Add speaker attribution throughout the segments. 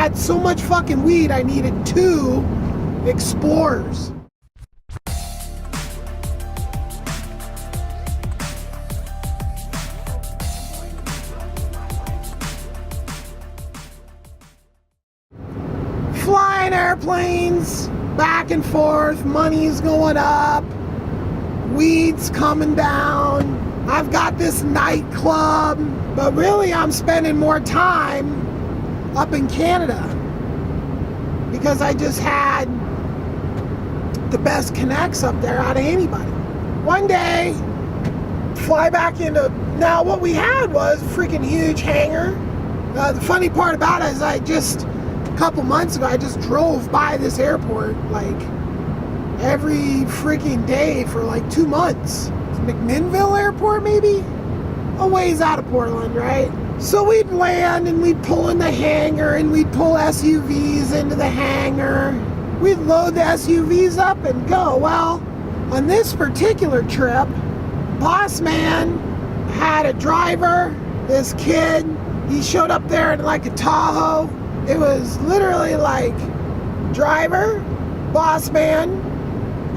Speaker 1: had so much fucking weed, I needed 2 Explorers. Flying airplanes, back and forth, money's going up, weed's coming down. I've got this nightclub, but really I'm spending more time up in Canada because I just had the best connects up there out of anybody. One day, fly back into, now what we had was a freaking huge hangar. The funny part about it is a couple months ago, I just drove by this airport like every freaking day for like 2 months. McMinnville Airport, maybe? A ways out of Portland, right? So we'd land and we'd pull in the hangar and we'd pull SUVs into the hangar. We'd load the SUVs up and go. Well, on this particular trip, boss man had a driver, this kid, he showed up there in like a Tahoe. It was literally like driver, boss man,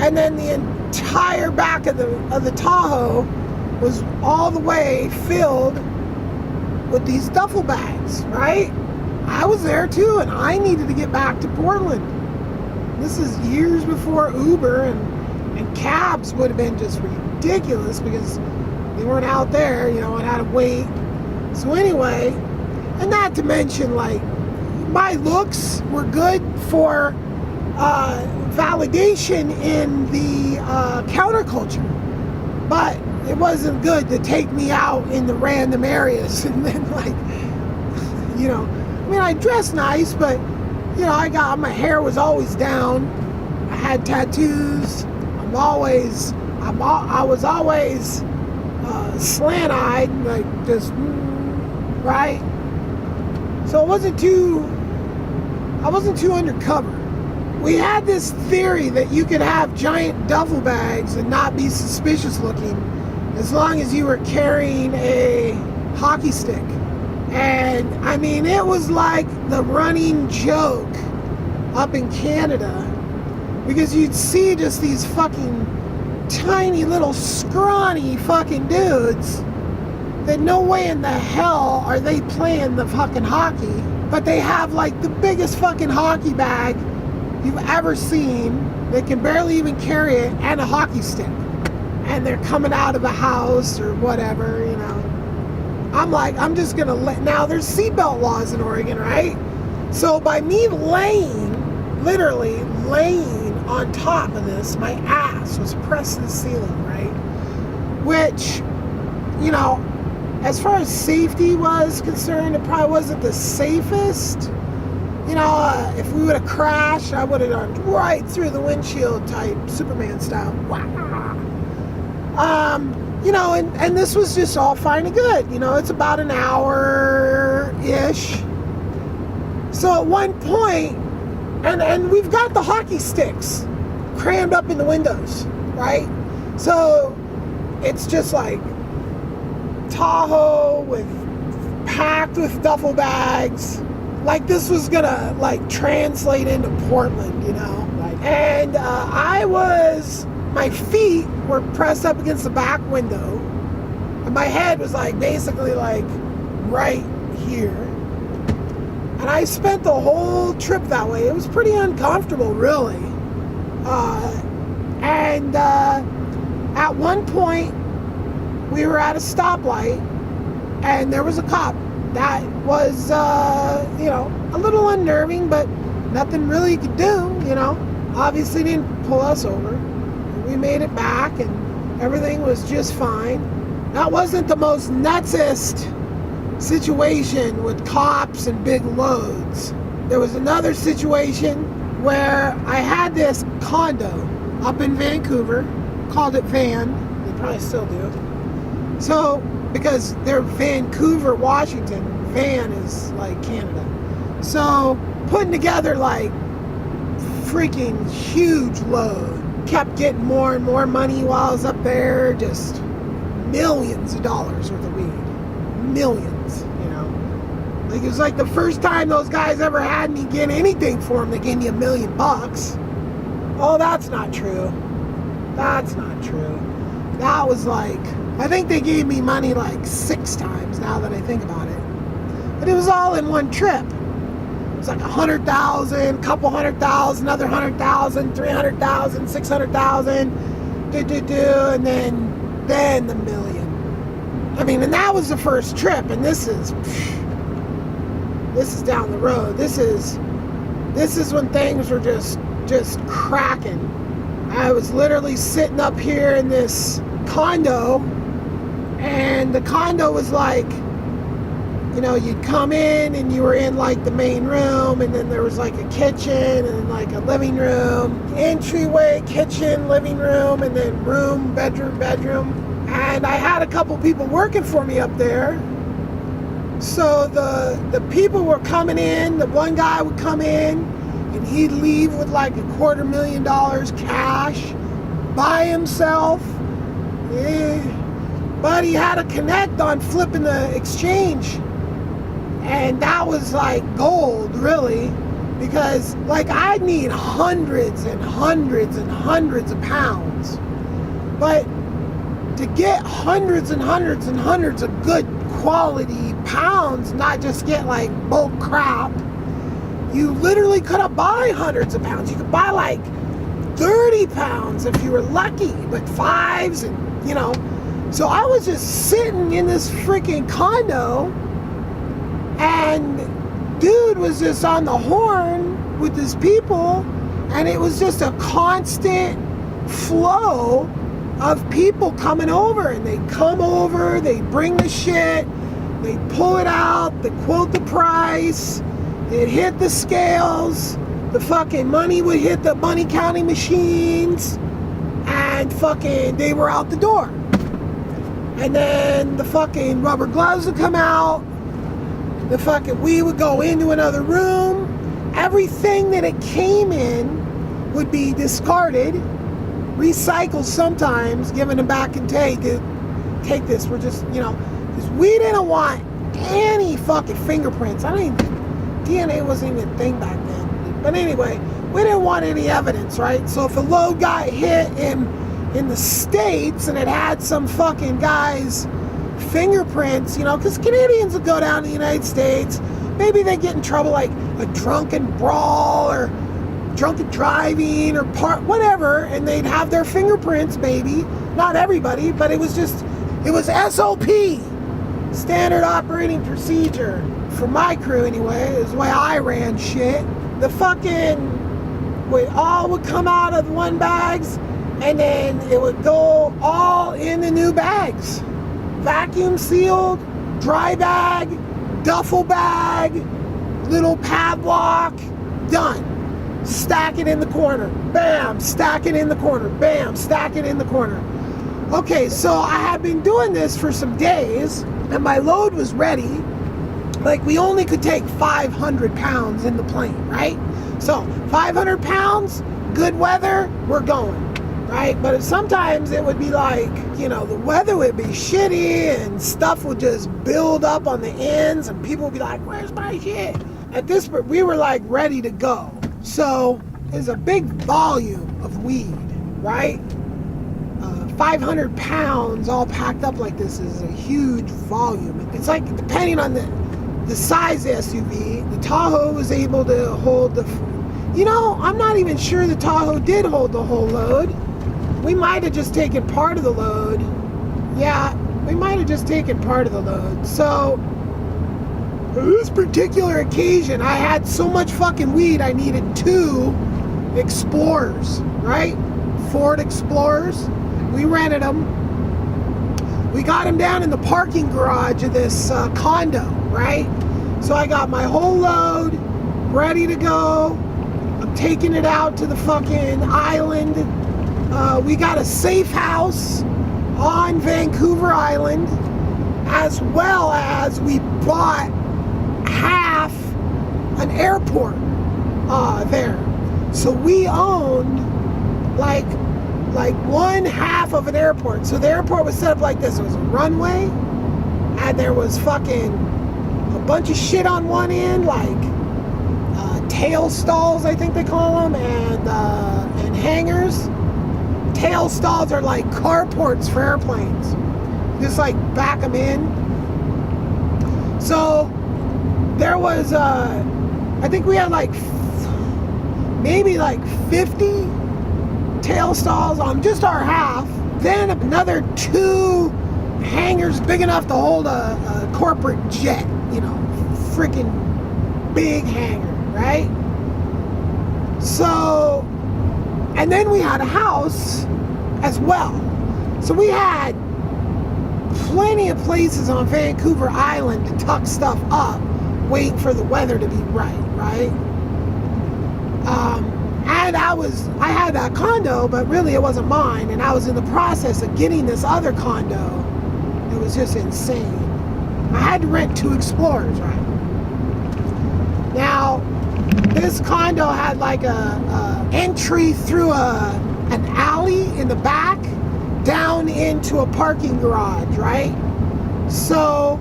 Speaker 1: and then the entire back of the Tahoe was all the way filled with these duffel bags, right? I was there too, and I needed to get back to Portland. This is years before Uber and cabs would have been just ridiculous because they weren't out there, you know, and had to wait. So anyway, and not to mention, like, my looks were good for validation in the counterculture, but it wasn't good to take me out in the random areas and then, like, you know, I mean, I dressed nice, but, you know, my hair was always down. I had tattoos. I was always slant-eyed, like, just, right? So I wasn't too undercover. We had this theory that you could have giant duffel bags and not be suspicious looking as long as you were carrying a hockey stick. And I mean, it was like the running joke up in Canada because you'd see just these fucking tiny little scrawny fucking dudes that no way in the hell are they playing the fucking hockey, but they have like the biggest fucking hockey bag you've ever seen. They can barely even carry it, and a hockey stick, and they're coming out of the house or whatever, you know. I'm like, I'm just gonna now there's seatbelt laws in Oregon, right? So by me literally laying on top of this, my ass was pressed to the ceiling, right? Which, you know, as far as safety was concerned, it probably wasn't the safest. You know, if we would have crashed, I would have gone right through the windshield type, Superman style. Wow. You know, and this was just all fine and good. You know, it's about an hour-ish. So at one point, and we've got the hockey sticks crammed up in the windows, right? So it's just like Tahoe packed with duffel bags. Like this was gonna like translate into Portland, you know? And my feet were pressed up against the back window, and my head was like basically like right here. And I spent the whole trip that way. It was pretty uncomfortable, really. And at one point, we were at a stoplight, and there was a cop. That was, you know, a little unnerving, but nothing really he could do, you know. Obviously didn't pull us over. We made it back, and everything was just fine. That wasn't the most nutsest situation with cops and big loads. There was another situation where I had this condo up in Vancouver, called it Van. They probably still do. So, because they're Vancouver, Washington, Van is like Canada. So, putting together like freaking huge load. Kept getting more and more money while I was up there, just millions of dollars worth of weed. Millions, you know. Like, it was like the first time those guys ever had me get anything for them. They gave me $1 million. Oh, that's not true. That's not true. That was like, I think they gave me money like 6 times now that I think about it. But it was all in one trip. It was like 100,000, couple 100,000, another 100,000, 300,000, 600,000, and then the $1 million. I mean, and that was the first trip, and this is down the road. This is when things were just cracking. I was literally sitting up here in this condo, and the condo was like, you know, you'd come in and you were in like the main room, and then there was like a kitchen and like a living room, entryway, kitchen, living room, and then room, bedroom. And I had a couple people working for me up there. So the people were coming in. The one guy would come in and he'd leave with like $250,000 cash by himself. But he had a connect on flipping the exchange. And that was like gold, really, because like I'd need hundreds and hundreds and hundreds of pounds. But to get hundreds and hundreds and hundreds of good quality pounds, not just get like bulk crap, you literally could have buy hundreds of pounds. You could buy like 30 pounds if you were lucky, but 5s and, you know. So I was just sitting in this freaking condo, and dude was just on the horn with his people, and it was just a constant flow of people coming over, and they'd come over, they'd bring the shit, they'd pull it out, they'd quote the price, it'd hit the scales, the fucking money would hit the money counting machines, and fucking they were out the door. And then the fucking rubber gloves would come out, we would go into another room, everything that it came in would be discarded, recycled sometimes, given it back and take this, we're just, you know, because we didn't want any fucking fingerprints. DNA wasn't even a thing back then. But anyway, we didn't want any evidence, right? So if a load got hit in the States and it had some fucking guy's fingerprints, you know, because Canadians would go down to the United States, maybe they get in trouble like a drunken brawl or drunken driving or whatever, and they'd have their fingerprints, maybe. Not everybody, but it was SOP, standard operating procedure for my crew anyway. It was the way I ran shit. The fucking would come out of one bags, and then it would go all in the new bags, vacuum sealed, dry bag, duffel bag, little padlock, done. Stack it in the corner, bam, stack it in the corner, bam, stack it in the corner. Okay, so I had been doing this for some days, and my load was ready. Like, we only could take 500 pounds in the plane, right? So 500 pounds, good weather, we're going, right? But sometimes it would be like, you know, the weather would be shitty and stuff would just build up on the ends, and people would be like, where's my shit? At this point, we were like ready to go. So there's a big volume of weed, right? 500 pounds all packed up like this is a huge volume. It's like, depending on the size of the SUV, the Tahoe was able to hold you know, I'm not even sure the Tahoe did hold the whole load. We might have just taken part of the load. Yeah, we might have just taken part of the load. So for this particular occasion, I had so much fucking weed, I needed 2 Explorers, right? Ford Explorers. We rented them. We got them down in the parking garage of this condo, right? So I got my whole load ready to go. I'm taking it out to the fucking island. We got a safe house on Vancouver Island, as well as we bought half an airport there. So we owned like one half of an airport. So the airport was set up like this. It was a runway, and there was fucking a bunch of shit on one end, like tail stalls, I think they call them, and hangars. Tail stalls are like carports for airplanes. Just like back them in. So there was, I think we had like maybe like 50 tail stalls on just our half. Then another 2 hangars big enough to hold a corporate jet, you know, freaking big hangar, right? So, and then we had a house as well. So we had plenty of places on Vancouver Island to tuck stuff up, wait for the weather to be right? And I had that condo, but really it wasn't mine, and I was in the process of getting this other condo. It was just insane. I had to rent 2 Explorers, right? Now, this condo had like a entry through an alley in the back down into a parking garage, right? So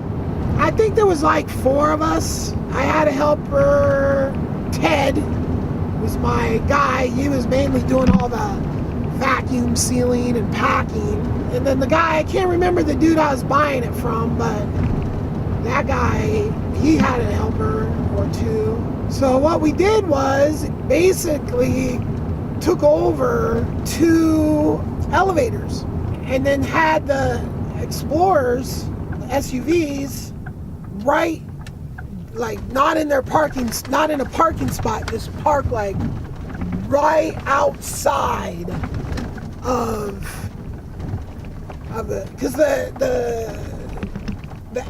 Speaker 1: I think there was like 4 of us. I had a helper. Ted was my guy. He was mainly doing all the vacuum sealing and packing. And then the guy, I can't remember the dude I was buying it from, but that guy, he had a helper or 2. So what we did was basically took over 2 elevators and then had the Explorers, the SUVs, right, like not in a parking spot, just park like right outside of the, because the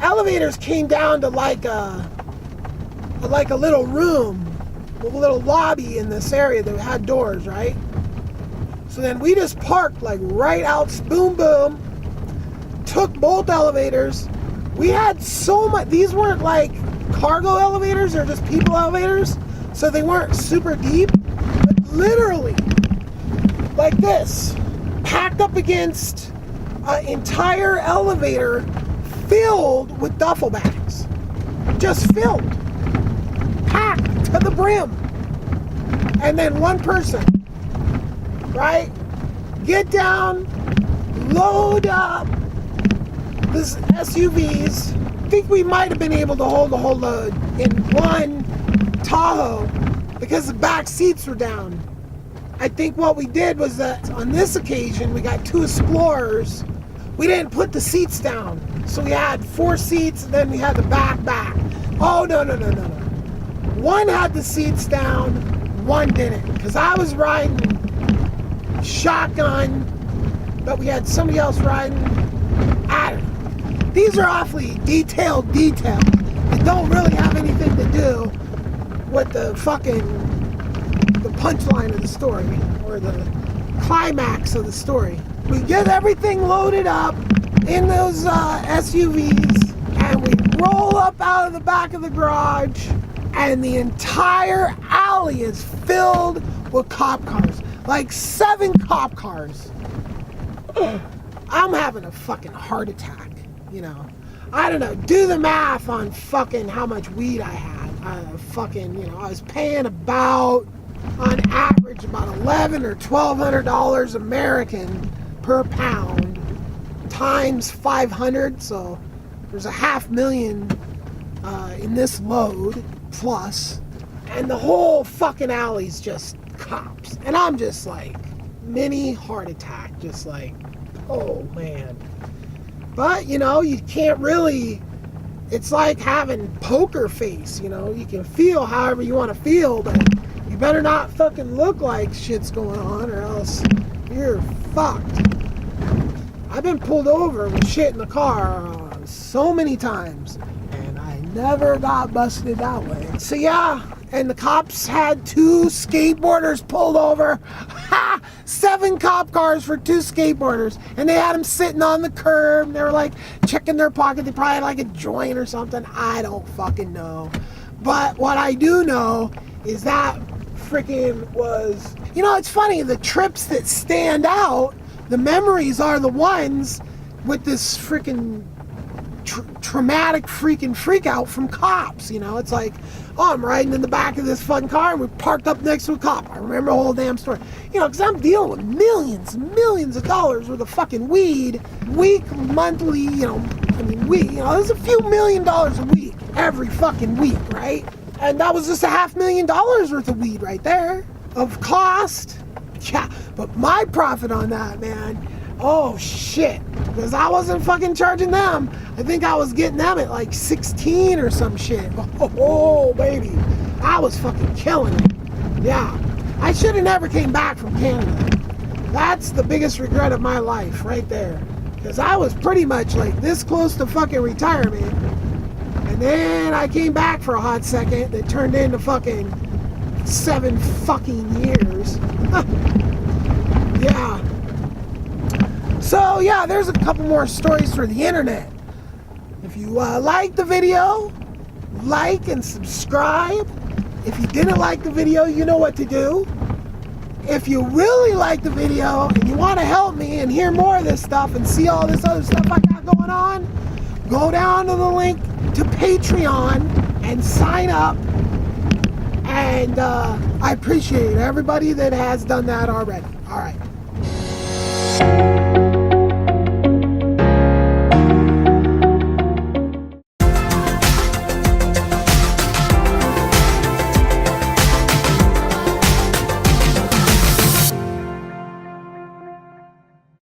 Speaker 1: elevators came down to like a little room, a little lobby in this area that had doors, right? So then we just parked like right out, boom, boom, took both elevators. We had so much, these weren't like cargo elevators, they're just people elevators, so they weren't super deep, but literally like this, packed up against an entire elevator filled with duffel bags, just filled, packed to the brim. And then one person, right, get down, load up this SUVs. I think we might have been able to hold the whole load in one Tahoe because the back seats were down. I think what we did was that on this occasion we got 2 Explorers. We didn't put the seats down, so we had 4 seats, and then we had the back. Oh, no. One had the seats down, one didn't, because I was riding shotgun, but we had somebody else riding. I don't know. These are awfully detailed details. They don't really have anything to do with the punchline of the story, or the climax of the story. We get everything loaded up in those SUVs, and we roll up out of the back of the garage, and the entire alley is filled with cop cars. Like 7 cop cars. I'm having a fucking heart attack, you know. I don't know, do the math on fucking how much weed I had. I was paying about, on average, about $1,100 or $1,200 American per pound, times 500, so there's $500,000 in this load, plus, and the whole fucking alley's just cops, and I'm just like, mini heart attack, just like, oh man. But, you know, you can't really, it's like having poker face, you know, you can feel however you want to feel, but you better not fucking look like shit's going on, or else you're fucked. I've been pulled over with shit in the car so many times, and I never got busted that way. So yeah, and the cops had 2 skateboarders pulled over. 7 cop cars for 2 skateboarders, and they had them sitting on the curb, and they were like checking their pocket. They probably had like a joint or something. I don't fucking know. But what I do know is that freaking was, you know, it's funny, the trips that stand out, the memories are the ones with this freaking traumatic freaking freak out from cops. You know, it's like, oh, I'm riding in the back of this fucking car and we parked up next to a cop. I remember the whole damn story. You know, because I'm dealing with millions and millions of dollars worth of fucking weed, monthly, you know, weed. You know, there's a few $1 million a week every fucking week, right? And that was just $500,000 worth of weed right there of cost. Yeah, but my profit on that, man, oh shit, because I wasn't fucking charging them. I think I was getting them at like 16 or some shit. Oh, baby, I was fucking killing it. Yeah, I should have never came back from Canada. That's the biggest regret of my life right there, because I was pretty much like this close to fucking retirement, and then I came back for a hot second that turned into fucking 7 fucking years. Yeah. So yeah, there's a couple more stories for the internet. If you like the video, like and subscribe. If you didn't like the video, you know what to do. If you really like the video and you want to help me and hear more of this stuff and see all this other stuff I got going on, go down to the link to Patreon and sign up. And I appreciate everybody that has done that already. All right.